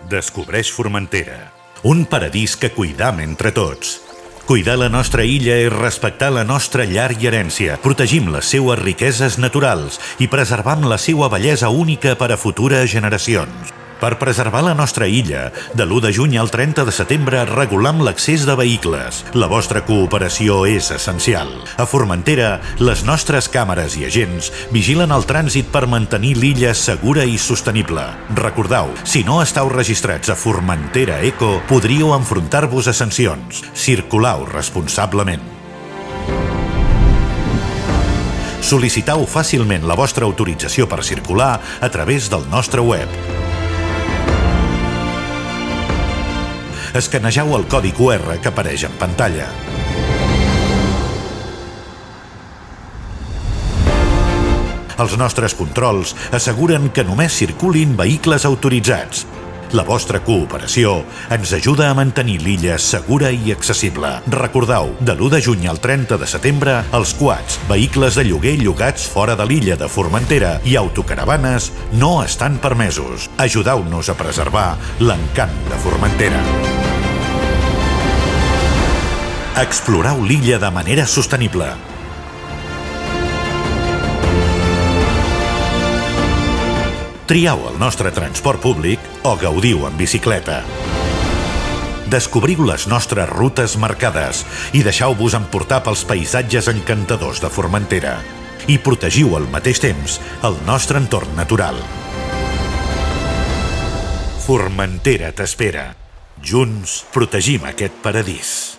Descobreix Formentera, un paradís que cuidam entre tots. Cuidar la nostra illa és respectar la nostra llar i herència, protegim les seues riqueses naturals i preservam la seua bellesa única per a futures generacions. Per preservar la nostra illa, de l'1 de juny al 30 de setembre regulam l'accés de vehicles. La vostra cooperació és essencial. A Formentera, les nostres càmeres i agents vigilen el trànsit per mantenir l'illa segura i sostenible. Recordeu, si no esteu registrats a Formentera Eco, podríeu enfrontar-vos a sancions. Circuleu responsablement. Sol·liciteu fàcilment la vostra autorització per circular a través del nostre web. Escanegeu el codi QR que apareix en pantalla. Els nostres controls asseguren que només circulin vehicles autoritzats. La vostra cooperació ens ajuda a mantenir l'illa segura i accessible. Recordeu, de l'1 de juny al 30 de setembre, els quads, vehicles de lloguer llogats fora de l'illa de Formentera i autocaravanes no estan permesos. Ajudeu-nos a preservar l'encant de Formentera. Exploreu l'illa de manera sostenible. Trieu el nostre transport públic o gaudiu en bicicleta. Descobriu les nostres rutes marcades i deixeu-vos emportar pels paisatges encantadors de Formentera. I protegiu al mateix temps el nostre entorn natural. Formentera t'espera. Junts protegim aquest paradís.